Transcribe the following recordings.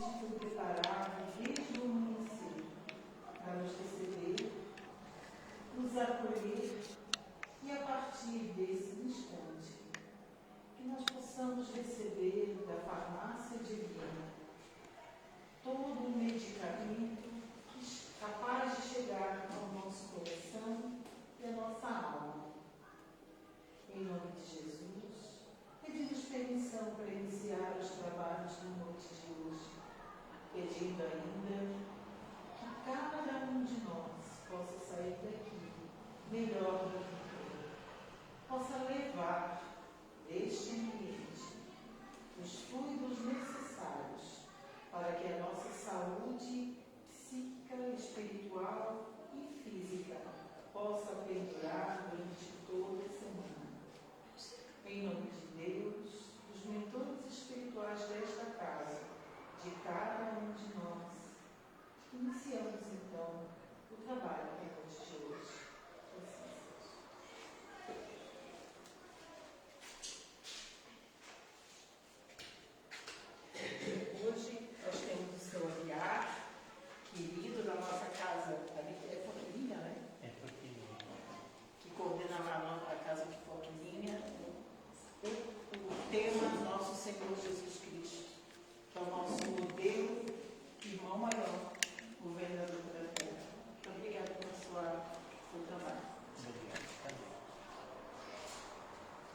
convite foi preparado desde o início para nos receber, nos acolher e a partir desse instante que nós possamos receber da farmácia divina todo um medicamento capaz de chegar ao nosso coração e à nossa alma. Em nome de Jesus, pedimos permissão para iniciar os trabalhos da noite de hoje, pedindo ainda que cada um de nós possa sair daqui melhor do que foi, possa levar deste ambiente os fluidos necessários para que a nossa saúde psíquica, espiritual e física possa perdurar durante toda a semana. Em nome de Deus, dos mentores espirituais desta casa, de cada um de nós, iniciamos então o trabalho da noite de hoje. Hoje nós temos o seu Aguiar, querido da nossa casa, ali é Foquilinha, né? É Foquilinha. Que coordena lá a casa de Foquilinha. O tema Nosso Senhor Jesus Cristo, que é o nosso modelo, irmão maior, governador da terra. Muito obrigada pelo seu trabalho. Obrigado também.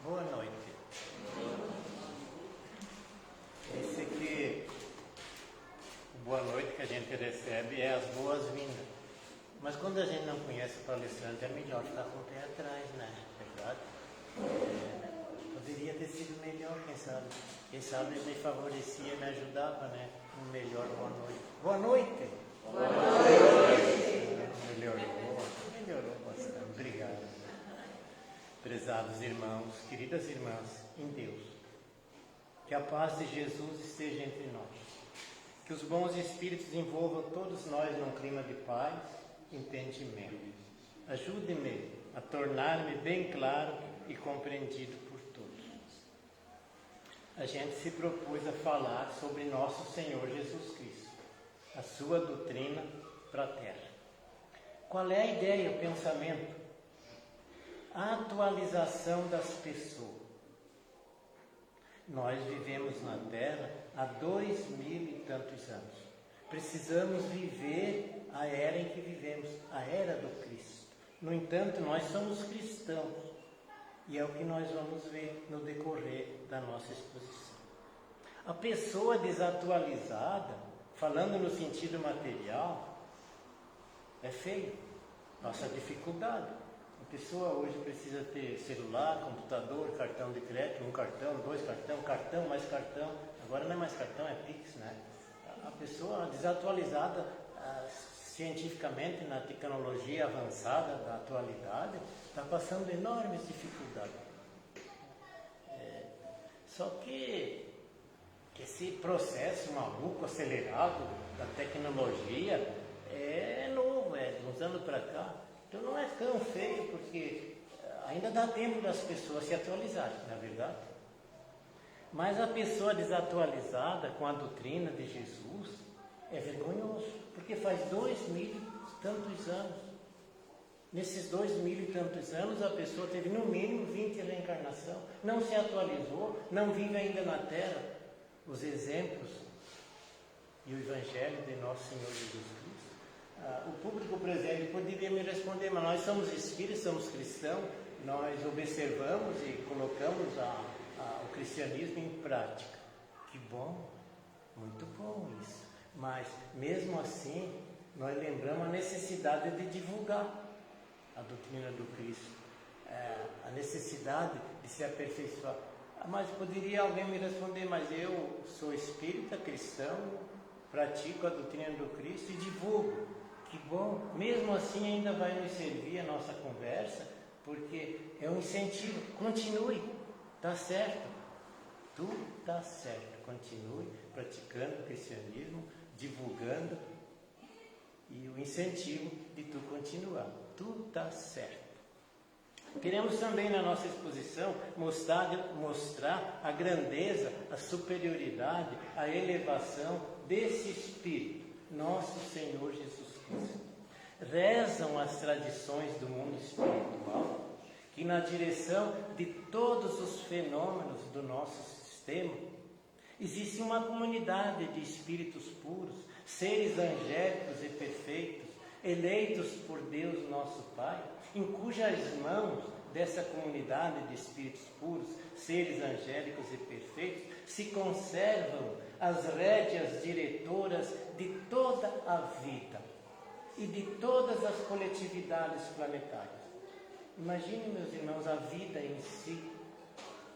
Boa noite. Esse aqui, o boa noite que a gente recebe é as boas-vindas. Mas quando a gente não conhece o palestrante, é melhor ficar com o pé atrás, né? Verdade? Poderia ter sido melhor, quem sabe. Quem sabe ele me favorecia, me ajudava, né? Um melhor boa noite. Boa noite! Boa noite! Melhorou bastante. Obrigado. Prezados irmãos, queridas irmãs, em Deus, que a paz de Jesus esteja entre nós. Que os bons espíritos envolvam todos nós num clima de paz e entendimento. Ajude-me a tornar-me bem claro e compreendido por todos. A gente se propôs a falar sobre nosso Senhor Jesus Cristo, a sua doutrina para a Terra. Qual é a ideia, o pensamento? A atualização das pessoas. Nós vivemos na Terra há 2000 e tantos anos. Precisamos viver a era em que vivemos, a era do Cristo. No entanto, nós somos cristãos. E é o que nós vamos ver no decorrer da nossa exposição. A pessoa desatualizada, falando no sentido material, é feio. Nossa dificuldade. A pessoa hoje precisa ter celular, computador, cartão de crédito, um cartão, dois cartão, cartão, mais cartão. Agora não é mais cartão, é Pix, né? A pessoa desatualizada cientificamente na tecnologia avançada da atualidade está passando enormes dificuldades. Só que esse processo maluco, acelerado da tecnologia é novo, é de uns anos para cá. Então não é tão feio, porque ainda dá tempo das pessoas se atualizarem, não é verdade? Mas a pessoa desatualizada com a doutrina de Jesus é vergonhoso, porque faz 2000 e tantos anos. Nesses 2000 e tantos anos, a pessoa teve no mínimo 20 reencarnações, não se atualizou, não vive ainda na Terra os exemplos e o Evangelho de nosso Senhor Jesus Cristo. O público presente poderia me responder, mas nós somos espíritos, somos cristãos, nós observamos e colocamos o cristianismo em prática. Que bom, muito bom isso. Mas, mesmo assim, nós lembramos a necessidade de divulgar a doutrina do Cristo, a necessidade de se aperfeiçoar. Mas poderia alguém me responder, mas eu sou espírita, cristão, pratico a doutrina do Cristo e divulgo. Que bom, mesmo assim ainda vai nos servir a nossa conversa, porque é um incentivo. Continue, está certo, tudo está certo. Continue praticando o cristianismo, divulgando, e o incentivo de tu continuar. Tudo está certo. Queremos também na nossa exposição mostrar a grandeza, a superioridade, a elevação desse Espírito, nosso Senhor Jesus Cristo. Rezam as tradições do mundo espiritual que, na direção de todos os fenômenos do nosso sistema, existe uma comunidade de espíritos puros, seres angélicos e perfeitos, eleitos por Deus nosso Pai, em cujas mãos dessa comunidade de espíritos puros, seres angélicos e perfeitos, se conservam as rédeas diretoras de toda a vida e de todas as coletividades planetárias. Imagine, meus irmãos, a vida em si.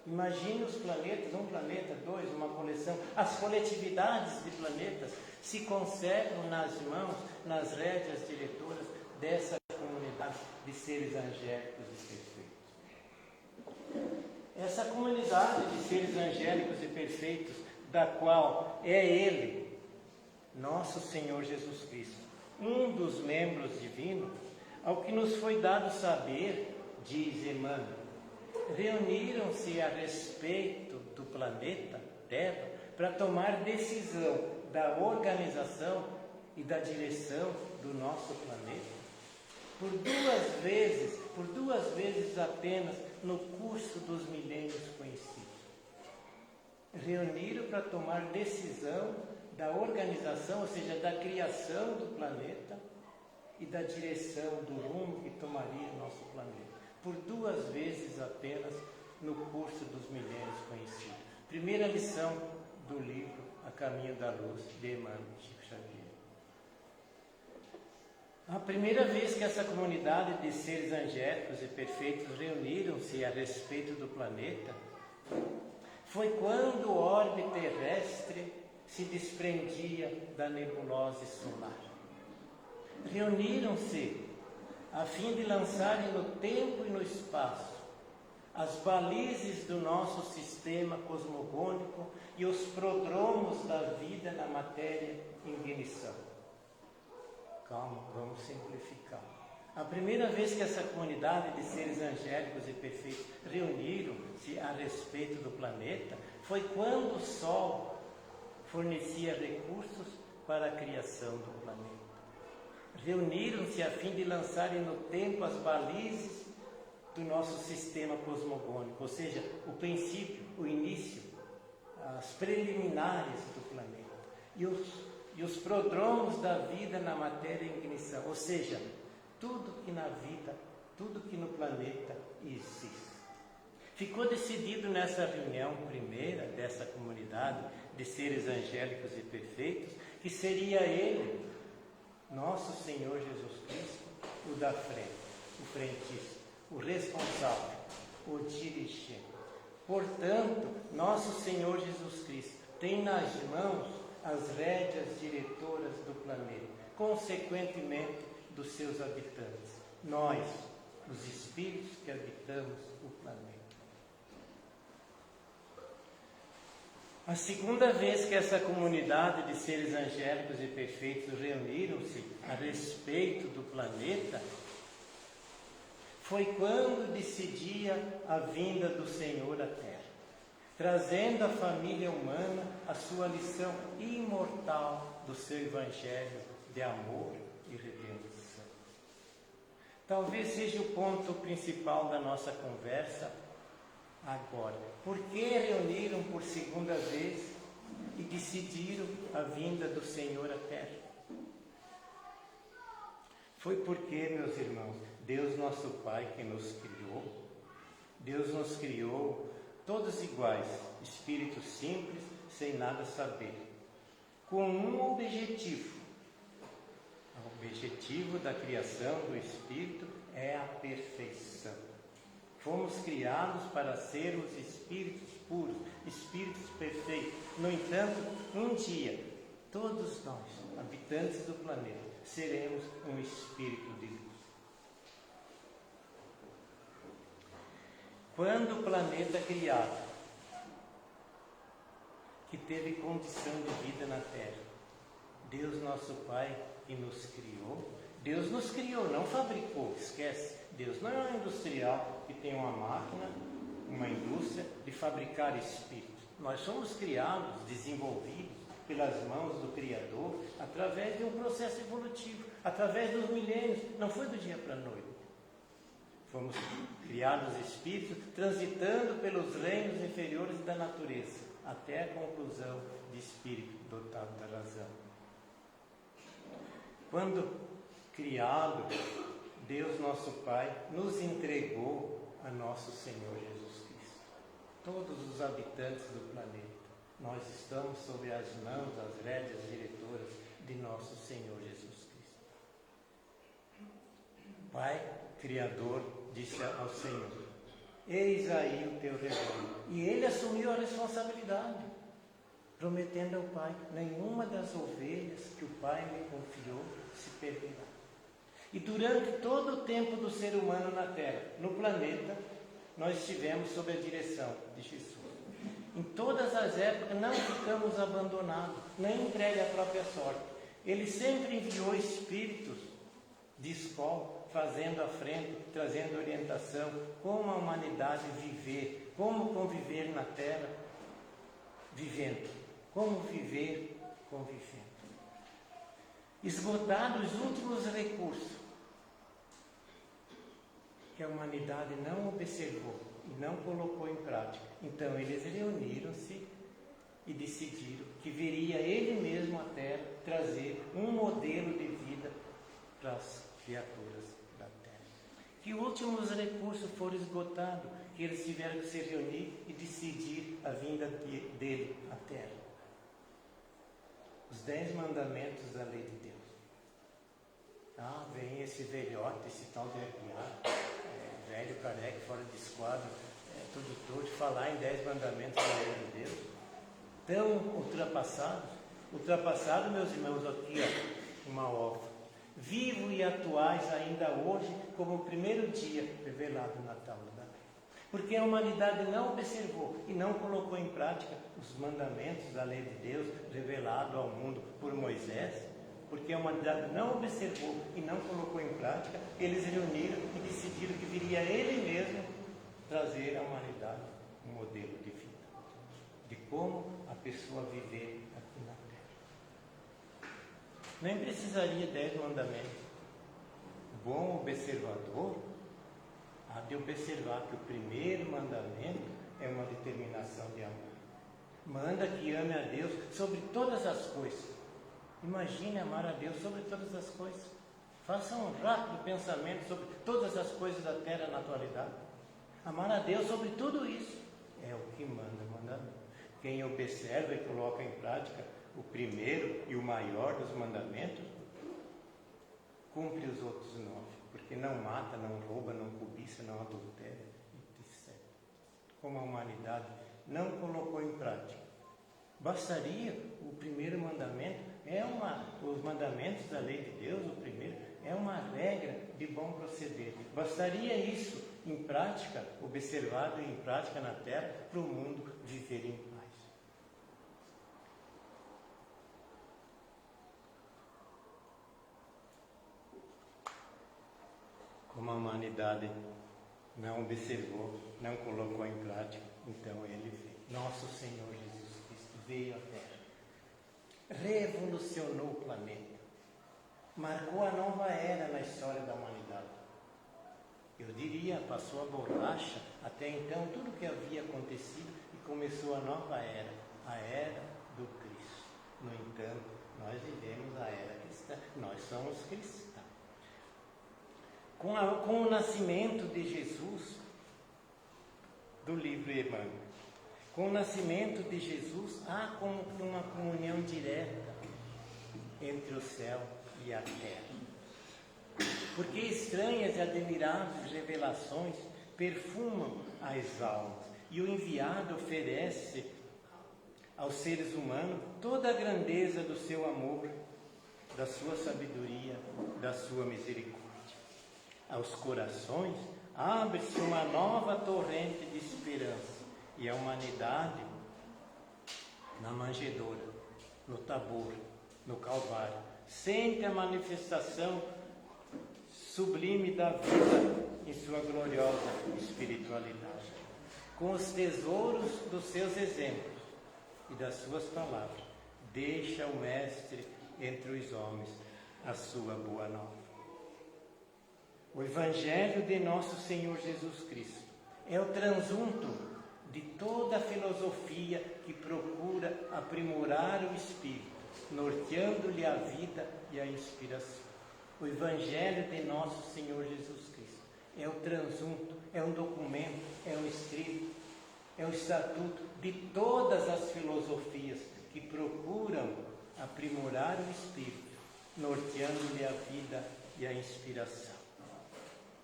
Imagine os planetas, um planeta, dois, uma coleção. As coletividades de planetas se conservam nas mãos, nas rédeas diretoras dessa comunidade de seres angélicos e perfeitos. Essa comunidade de seres angélicos e perfeitos, da qual é Ele, nosso Senhor Jesus Cristo, um dos membros divinos, ao que nos foi dado saber, diz Emmanuel, reuniram-se a respeito do planeta Terra para tomar decisão da organização e da direção do nosso planeta. Por duas vezes apenas no curso dos milênios conhecidos. Reuniram para tomar decisão da organização, ou seja, da criação do planeta e da direção do rumo que tomaria o nosso planeta. Por duas vezes apenas no curso dos milênios conhecidos. Primeira lição do livro A Caminho da Luz, de Emmanuel Chico Xavier. A primeira vez que essa comunidade de seres angélicos e perfeitos reuniram-se a respeito do planeta foi quando o orbe terrestre se desprendia da nebulosa solar. Reuniram-se a fim de lançarem no tempo e no espaço as balizes do nosso sistema cosmogônico e os prodromos da vida na matéria em ignição. Calma, vamos simplificar. A primeira vez que essa comunidade de seres angélicos e perfeitos reuniram-se a respeito do planeta foi quando o Sol fornecia recursos para a criação do planeta. Reuniram-se a fim de lançarem no tempo as balizes do nosso sistema cosmogônico, ou seja, o princípio, o início, as preliminares do planeta. E os prodromos da vida na matéria em ignição, ou seja, tudo que na vida, tudo que no planeta existe. Ficou decidido nessa reunião primeira dessa comunidade de seres angélicos e perfeitos que seria Ele, nosso Senhor Jesus Cristo, o da frente, o frentista, o responsável, o dirigente. Portanto, nosso Senhor Jesus Cristo tem nas mãos as rédeas diretoras do planeta, consequentemente dos seus habitantes, nós, os espíritos que habitamos o planeta. A segunda vez que essa comunidade de seres angélicos e perfeitos reuniram-se a respeito do planeta foi quando decidia a vinda do Senhor à Terra, trazendo à família humana a sua lição imortal do seu Evangelho de amor e redenção. Talvez seja o ponto principal da nossa conversa agora. Por que reuniram por segunda vez e decidiram a vinda do Senhor à Terra? Foi porque, meus irmãos, Deus nosso Pai que nos criou, Deus nos criou todos iguais, espíritos simples, sem nada saber, com um objetivo. O objetivo da criação do espírito é a perfeição. Fomos criados para sermos espíritos puros, espíritos perfeitos. No entanto, um dia, todos nós, habitantes do planeta, seremos um espírito de luz. Quando o planeta criado, que teve condição de vida na Terra, Deus nosso Pai que nos criou, Deus nos criou, não fabricou, esquece. Deus não é um industrial que tem uma máquina, uma indústria de fabricar espíritos. Nós somos criados, desenvolvidos pelas mãos do Criador através de um processo evolutivo, através dos milênios. Não foi do dia para a noite. Fomos criados espíritos transitando pelos reinos inferiores da natureza, até a conclusão de espírito dotado da razão. Quando criado, Deus nosso Pai nos entregou a nosso Senhor Jesus Cristo. Todos os habitantes do planeta, nós estamos sob as mãos, as rédeas diretoras de nosso Senhor Jesus Cristo. Pai Criador disse ao Senhor: eis aí o teu rebanho. E ele assumiu a responsabilidade, prometendo ao Pai: nenhuma das ovelhas que o Pai me confiou se perderá. E durante todo o tempo do ser humano na Terra, no planeta, nós estivemos sob a direção de Jesus. Em todas as épocas não ficamos abandonados, nem entregue à própria sorte. Ele sempre enviou espíritos de escola, fazendo à frente, trazendo orientação, como a humanidade viver, como conviver na Terra, vivendo, como viver convivendo. Esgotados os últimos recursos que a humanidade não observou e não colocou em prática, então eles reuniram-se e decidiram que viria ele mesmo à Terra trazer um modelo de vida para as criaturas da Terra. Que últimos recursos foram esgotados, que eles tiveram que se reunir e decidir a vinda dele à Terra. Os 10 mandamentos da lei de Deus. Ah, vem esse velhote, esse tal de Aguiar, velho, careca, fora de esquadro, tudo, falar em 10 mandamentos da lei de Deus. Tão ultrapassados, meus irmãos, aqui, ó, uma obra. Vivo e atuais ainda hoje como o primeiro dia revelado na tábua da lei. Porque a humanidade não observou e não colocou em prática os mandamentos da lei de Deus revelado ao mundo por Moisés. Porque a humanidade não observou e não colocou em prática, eles reuniram e decidiram que viria ele mesmo trazer à humanidade um modelo de vida, de como a pessoa viver aqui na Terra. Nem precisaria 10 mandamentos. O bom observador há de observar que o primeiro mandamento é uma determinação de amor. Manda que ame a Deus sobre todas as coisas. Imagine amar a Deus sobre todas as coisas. Faça um rápido pensamento sobre todas as coisas da Terra na atualidade. Amar a Deus sobre tudo isso é o que manda o mandamento. Quem observa e coloca em prática o primeiro e o maior dos mandamentos, cumpre os outros 9. Porque não mata, não rouba, não cobiça, não adultera, etc. Como a humanidade não colocou em prática. Bastaria o primeiro mandamento, os mandamentos da lei de Deus, o primeiro, é uma regra de bom proceder. Bastaria isso em prática, observado em prática na Terra, para o mundo viver em paz. Como a humanidade não observou, não colocou em prática, então ele veio. Nosso Senhor Jesus Cristo veio à Terra, revolucionou o planeta, marcou a nova era na história da humanidade. Eu diria, passou a borracha até então tudo o que havia acontecido e começou a nova era, a era do Cristo. No entanto, nós vivemos a era cristã, nós somos cristãos. Com o nascimento de Jesus, do livro Emmanuel, com o nascimento de Jesus, há como uma comunhão direta entre o céu e a terra. Porque estranhas e admiráveis revelações perfumam as almas, e o enviado oferece aos seres humanos toda a grandeza do seu amor, da sua sabedoria, da sua misericórdia. Aos corações abre-se uma nova torrente de esperança, e a humanidade, na manjedoura, no Tabor, no Calvário, sente a manifestação sublime da vida em sua gloriosa espiritualidade. Com os tesouros dos seus exemplos e das suas palavras, deixa o Mestre entre os homens a sua boa nova. O Evangelho de nosso Senhor Jesus Cristo é o transunto de toda a filosofia que procura aprimorar o espírito, norteando-lhe a vida e a inspiração. O Evangelho de nosso Senhor Jesus Cristo é o transunto, é um documento, é um escrito, é o estatuto de todas as filosofias que procuram aprimorar o espírito, norteando-lhe a vida e a inspiração.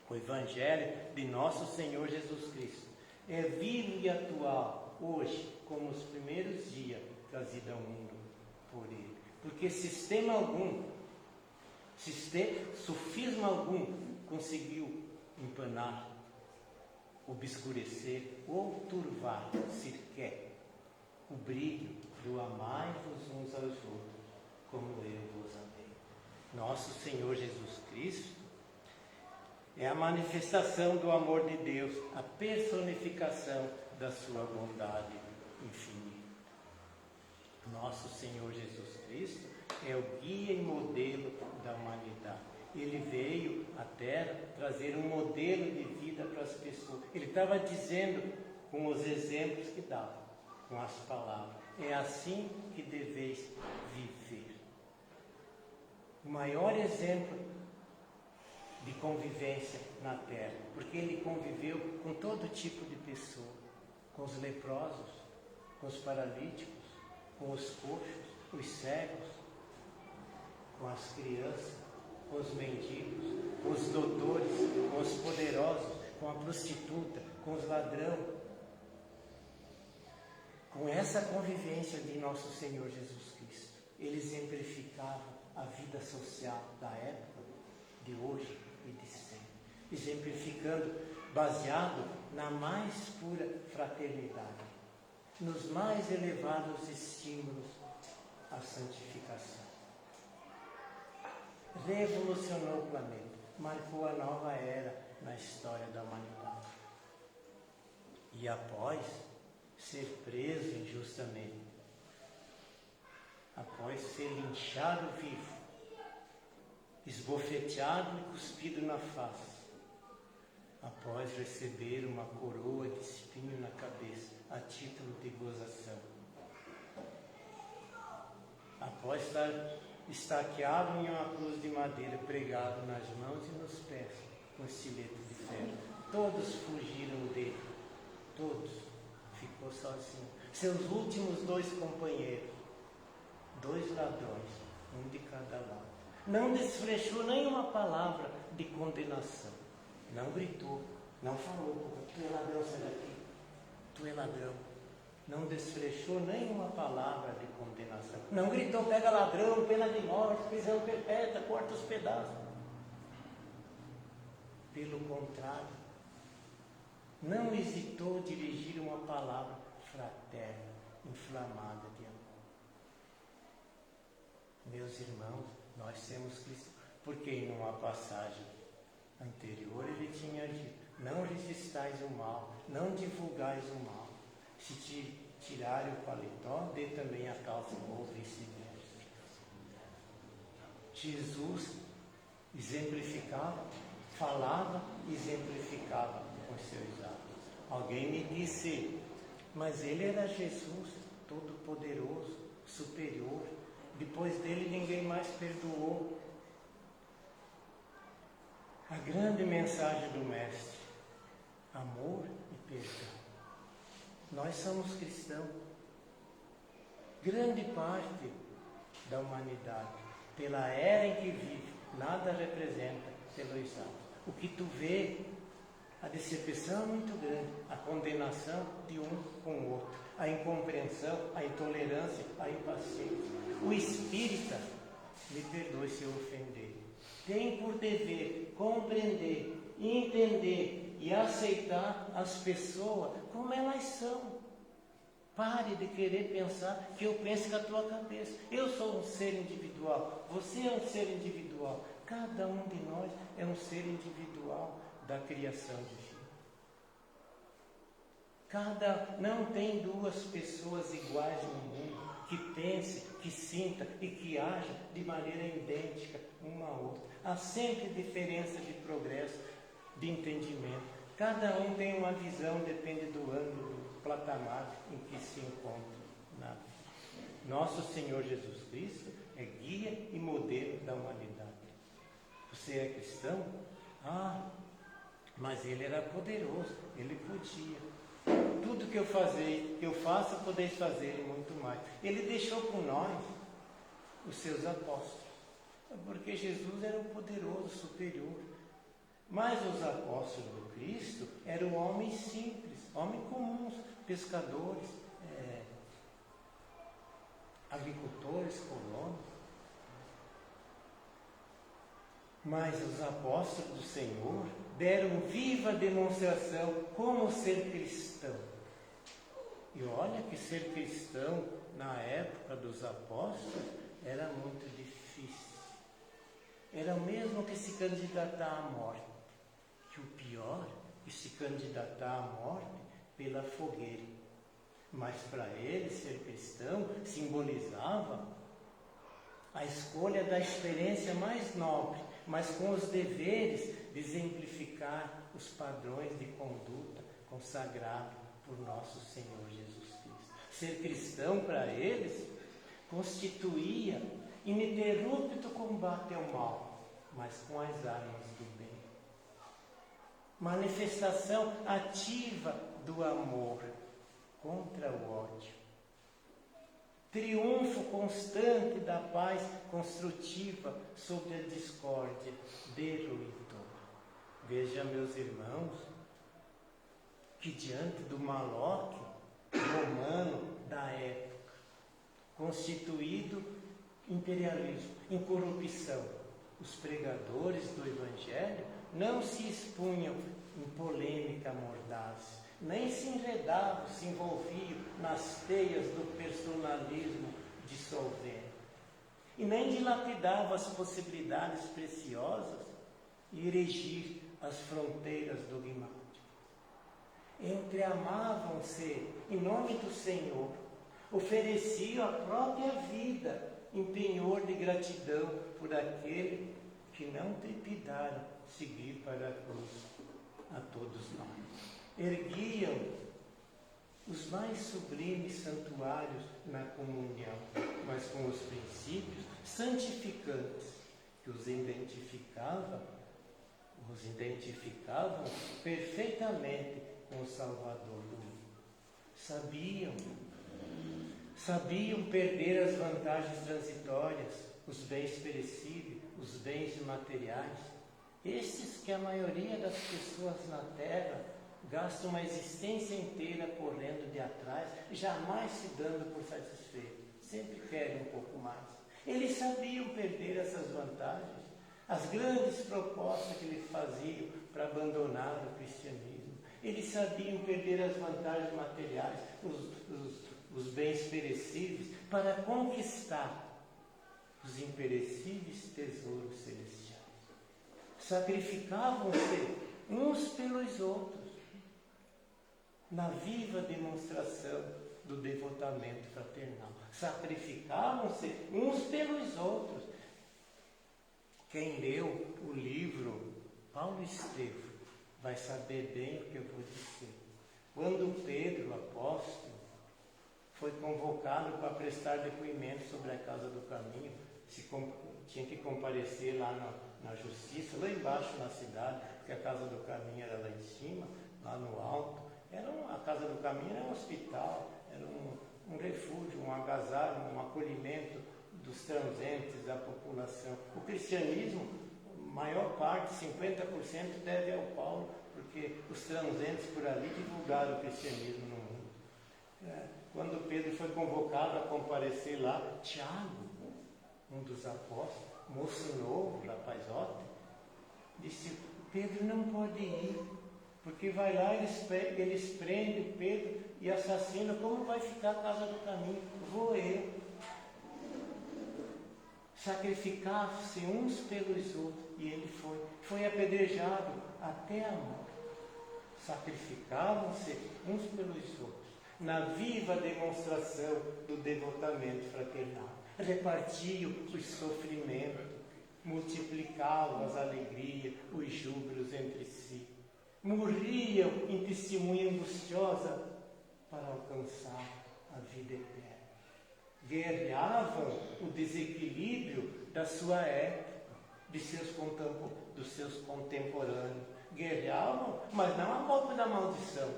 O Evangelho de nosso Senhor Jesus Cristo é vivo e atual hoje, como os primeiros dias trazido ao mundo por Ele. Porque sofisma algum conseguiu empanar, obscurecer ou turvar sequer o brilho do amai-vos uns aos outros, como eu vos amei. Nosso Senhor Jesus Cristo é a manifestação do amor de Deus, a personificação da sua bondade infinita. Nosso Senhor Jesus Cristo é o guia e modelo da humanidade. Ele veio à Terra trazer um modelo de vida para as pessoas. Ele estava dizendo com os exemplos que dava, com as palavras: é assim que deveis viver. O maior exemplo de convivência na Terra, porque ele conviveu com todo tipo de pessoa, com os leprosos, com os paralíticos, com os coxos, os cegos, com as crianças, com os mendigos, com os doutores, com os poderosos, com a prostituta, com os ladrões. Com essa convivência de nosso Senhor Jesus Cristo, ele exemplificava a vida social da época, de hoje e de sempre, exemplificando, baseado na mais pura fraternidade, nos mais elevados estímulos à santificação. Revolucionou o planeta, marcou a nova era na história da humanidade. E após ser preso injustamente, após ser linchado vivo, esbofeteado e cuspido na face, após receber uma coroa de espinho na cabeça a título de gozação, após estar estaqueado em uma cruz de madeira, pregado nas mãos e nos pés com estilete de ferro, todos fugiram dele, todos, ficou sozinho. Seus últimos 2 companheiros, 2 ladrões, um de cada lado. Não desfrechou nenhuma palavra de condenação. Não gritou, não falou: tu é ladrão, sai daqui, tu é ladrão. Não desfrechou nenhuma palavra de condenação. Não gritou: pega ladrão, pena de morte, prisão perpétua, corta os pedaços. Pelo contrário, não hesitou dirigir uma palavra fraterna, inflamada de amor. Meus irmãos, nós temos Cristo, porque em uma passagem anterior ele tinha dito: não resistais o mal, não divulgais o mal. Se te tirarem o paletó, dê também a calça ou vice-versa. Jesus exemplificava, falava e exemplificava com seus atos. Alguém me disse: mas ele era Jesus, todo-poderoso, superior. Depois dele ninguém mais perdoou. A grande mensagem do Mestre: amor e perdão. Nós somos cristãos. Grande parte da humanidade, pela era em que vive, nada representa pelos atos. O que tu vê, a decepção é muito grande, a condenação de um com o outro, a incompreensão, a intolerância, a impaciência. O espírita, me perdoe se eu ofender, tem por dever compreender, entender e aceitar as pessoas como elas são. Pare de querer pensar que eu penso com a tua cabeça. Eu sou um ser individual, você é um ser individual. Cada um de nós é um ser individual da criação divina. Não tem 2 pessoas iguais no mundo. que pense, que sinta e que haja de maneira idêntica uma à outra. Há sempre diferença de progresso, de entendimento. Cada um tem uma visão, depende do ângulo, do patamar em que se encontra na vida. Nosso Senhor Jesus Cristo é guia e modelo da humanidade. Você é cristão? Mas ele era poderoso, ele podia. Tudo que eu faço, podeis fazer e muito mais. Ele deixou com nós os seus apóstolos, porque Jesus era o poderoso, superior. Mas os apóstolos do Cristo eram homens simples, homens comuns, pescadores, agricultores, colonos. Mas os apóstolos do Senhor deram viva demonstração como ser cristão. E olha que ser cristão na época dos apóstolos era muito difícil. Era o mesmo que se candidatar à morte. Que o pior é se candidatar à morte pela fogueira. Mas para ele ser cristão simbolizava a escolha da experiência mais nobre, mas com os deveres de exemplificar os padrões de conduta consagrados por nosso Senhor Jesus Cristo. Ser cristão para eles constituía ininterrupto combate ao mal, mas com as armas do bem. Manifestação ativa do amor contra o ódio. Triunfo constante da paz construtiva sobre a discórdia destruidora. Veja, meus irmãos, que diante do maloque romano da época, constituído imperialismo, incorrupção, os pregadores do Evangelho não se expunham em polêmica mordaz, nem se enredavam, se envolviam nas teias do personalismo dissolvente, e nem dilapidavam as possibilidades preciosas e erigir as fronteiras dogmáticas. Entreamavam-se em nome do Senhor, ofereciam a própria vida em penhor de gratidão por aquele que não trepidaram seguir para a cruz a todos nós. Erguiam os mais sublimes santuários na comunhão, mas com os princípios santificantes que os identificavam perfeitamente com o Salvador do mundo. Sabiam perder as vantagens transitórias, os bens perecíveis, os bens imateriais, estes que a maioria das pessoas na Terra gastam uma existência inteira correndo de atrás, jamais se dando por satisfeito, sempre querem um pouco mais. Eles sabiam perder essas vantagens, as grandes propostas que eles faziam para abandonar o cristianismo. Eles sabiam perder as vantagens materiais, os bens perecíveis, para conquistar os imperecíveis tesouros celestiais. Sacrificavam-se uns pelos outros, na viva demonstração do devotamento fraternal. Sacrificavam-se uns pelos outros. Quem leu o livro Paulo Estevão vai saber bem o que eu vou dizer. Quando Pedro, apóstolo, foi convocado para prestar depoimento sobre a Casa do Caminho, tinha que comparecer lá na justiça, lá embaixo na cidade, porque a Casa do Caminho era lá em cima, lá no alto. A Casa do Caminho era um hospital, era um refúgio, um agasalho, um acolhimento dos transeuntes, da população. O cristianismo, maior parte, 50%, deve ao Paulo, porque os transeuntes por ali divulgaram o cristianismo no mundo. Quando Pedro foi convocado a comparecer lá, Tiago, um dos apóstolos, moço novo, rapazote, disse: Pedro não pode ir, porque vai lá, eles prendem Pedro e assassinam. Como vai ficar a Casa do Caminho? Vou eu. Sacrificar-se uns pelos outros, e ele foi apedrejado até a morte. Sacrificavam-se uns pelos outros. na viva demonstração do devotamento fraternal. Repartiam os sofrimentos, multiplicavam as alegrias, os júbilos entre si. Morriam em testemunha angustiosa para alcançar a vida eterna. Guerreavam o desequilíbrio da sua época, dos seus contemporâneos. Guerreavam, mas não a golpe da maldição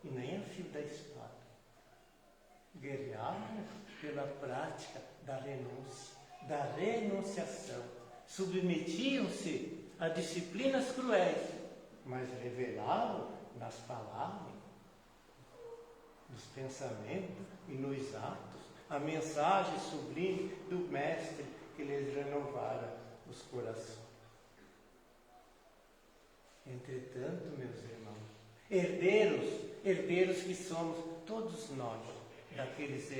e nem a fio da espada. Guerreavam pela prática da renúncia, da renunciação. Submetiam-se a disciplinas cruéis, mas revelavam nas palavras, nos pensamentos e nos atos a mensagem sublime do Mestre que lhes renovara os corações. Entretanto, meus irmãos, herdeiros que somos todos nós, daqueles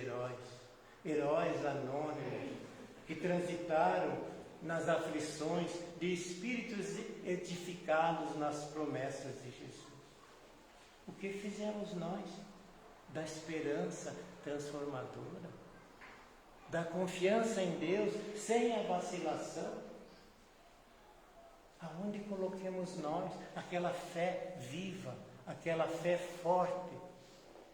heróis anônimos, que transitaram nas aflições de espíritos edificados nas promessas de Jesus. O que fizemos nós da esperança transformadora, da confiança em Deus sem a vacilação? Aonde coloquemos nós aquela fé viva, aquela fé forte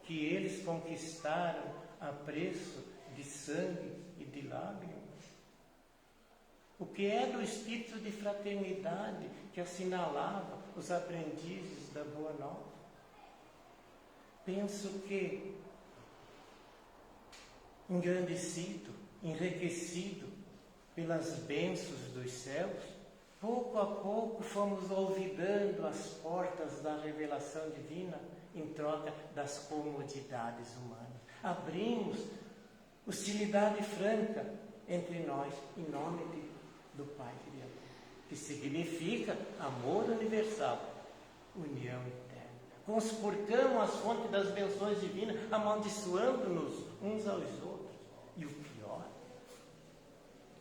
que eles conquistaram a preço de sangue e de lágrimas? O que é do espírito de fraternidade que assinalava os aprendizes da Boa Nova? Penso que, engrandecido, enriquecido pelas bênçãos dos céus, pouco a pouco fomos olvidando as portas da revelação divina em troca das comodidades humanas. Abrimos hostilidade franca entre nós, em nome do Pai Criador, que significa amor universal, união eterna. Conspurcamos as fontes das bênçãos divinas, amaldiçoando-nos uns aos outros. E o pior,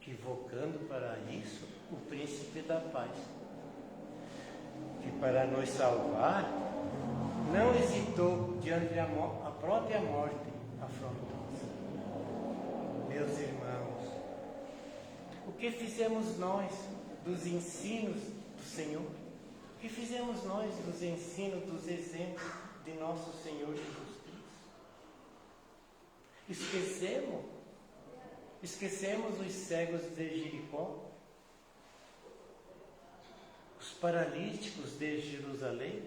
invocando para isso o príncipe da paz, que para nos salvar não hesitou diante da própria morte afrontosa. Meus irmãos, o que fizemos nós dos ensinos do Senhor? O que fizemos nós dos ensinos, dos exemplos de nosso Senhor Jesus Cristo? Esquecemos os cegos de Jericó, os paralíticos de Jerusalém,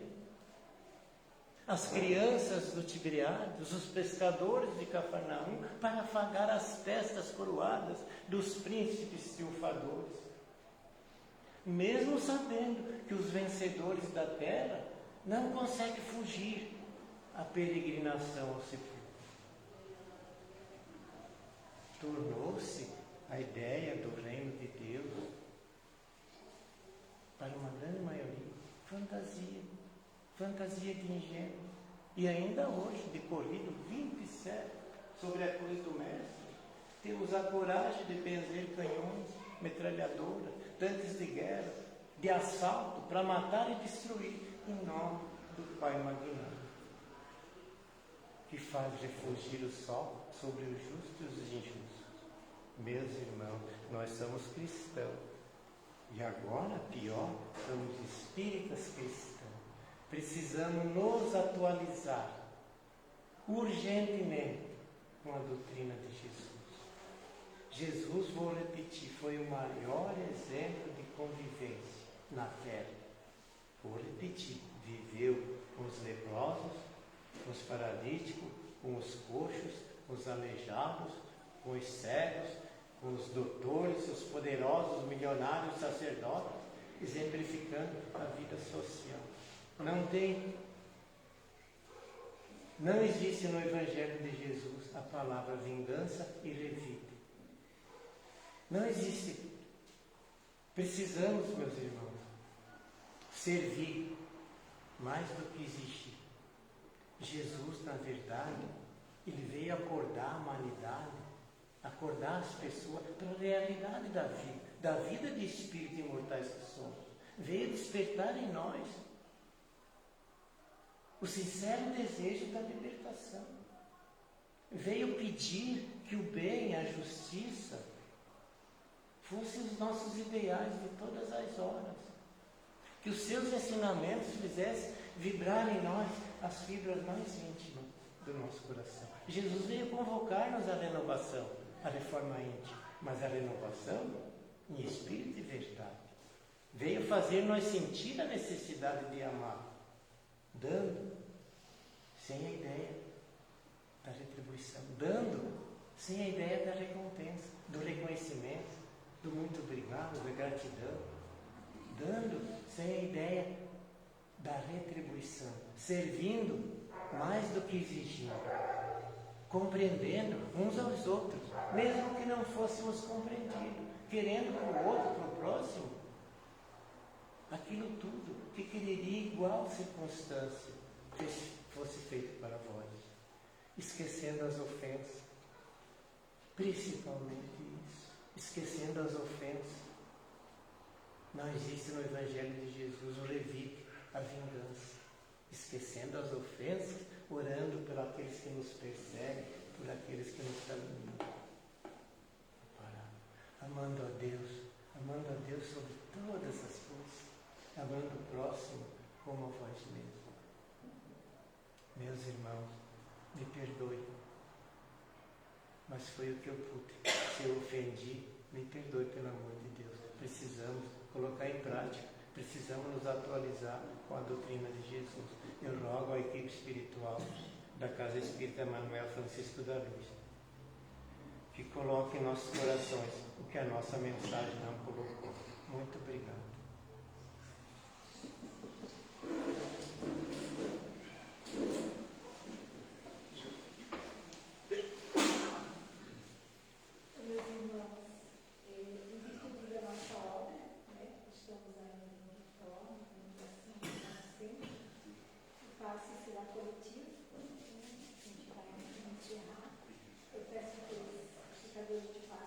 as crianças do Tiberíades, os pescadores de Cafarnaum, para afagar as testas coroadas dos príncipes triunfadores. Mesmo sabendo que os vencedores da terra não conseguem fugir à peregrinação ao sepulcro. Tornou-se a ideia do reino de Deus, para uma grande maioria, fantasia de ingênuo. E ainda hoje, decorrido 20 séculos sobre a cruz do Mestre, temos a coragem de benzer canhões, metralhadoras, tanques de guerra, de assalto, para matar e destruir em nome do Pai Magnânimo, que faz refugir o sol sobre os justos e os injustos. Meus irmãos, nós somos cristãos. E agora, pior, somos espíritas cristãos. Precisamos nos atualizar urgentemente com a doutrina de Jesus. Jesus, vou repetir, foi o maior exemplo de convivência na terra. Vou repetir, viveu com os leprosos, com os paralíticos, com os coxos, com os aleijados, com os cegos, com os doutores, os poderosos, os milionários, os sacerdotes, exemplificando a vida social. Não existe no Evangelho de Jesus a palavra vingança e revide. Não existe. Precisamos, meus irmãos, servir mais do que existir. Jesus, na verdade, ele veio acordar a humanidade, acordar as pessoas para a realidade da vida de espíritos imortais que somos. Veio despertar em nós o sincero desejo da libertação. veio pedir que o bem, a justiça, fossem os nossos ideais de todas as horas. Que os seus ensinamentos fizessem vibrar em nós as fibras mais íntimas do nosso coração. Jesus veio convocar-nos à renovação, à reforma íntima, mas a renovação em espírito e verdade. Veio fazer nós sentir a necessidade de amar, dando, sem a ideia da retribuição, dando, sem a ideia da recompensa, do reconhecimento, do muito obrigado, da gratidão, dando, sem a ideia da retribuição, servindo mais do que exigindo, compreendendo uns aos outros, mesmo que não fôssemos compreendidos, querendo para o outro, para o próximo, aquilo tudo que quereria igual circunstância que fosse feito para vós, esquecendo as ofensas, principalmente isso, esquecendo as ofensas. Não existe no Evangelho de Jesus o levite, a vingança, esquecendo as ofensas, orando por aqueles que nos perseguem, por aqueles que nos caluniam. Amando a Deus sobre todas as coisas, amando o próximo como a vós mesmos. Meus irmãos, me perdoe, mas foi o que eu pude. Se eu ofendi, me perdoe pelo amor de Deus. Precisamos colocar em prática, precisamos nos atualizar com a doutrina de Jesus. Eu rogo à equipe espiritual da Casa Espírita Manuel Francisco da Luz que coloque em nossos corações o que a nossa mensagem não colocou. Muito obrigado. Meus irmãos, em virtude da nossa obra, estamos ainda em reforma, sempre, o passe será coletivo, a gente vai encerrar. Eu peço que os ficadores de passe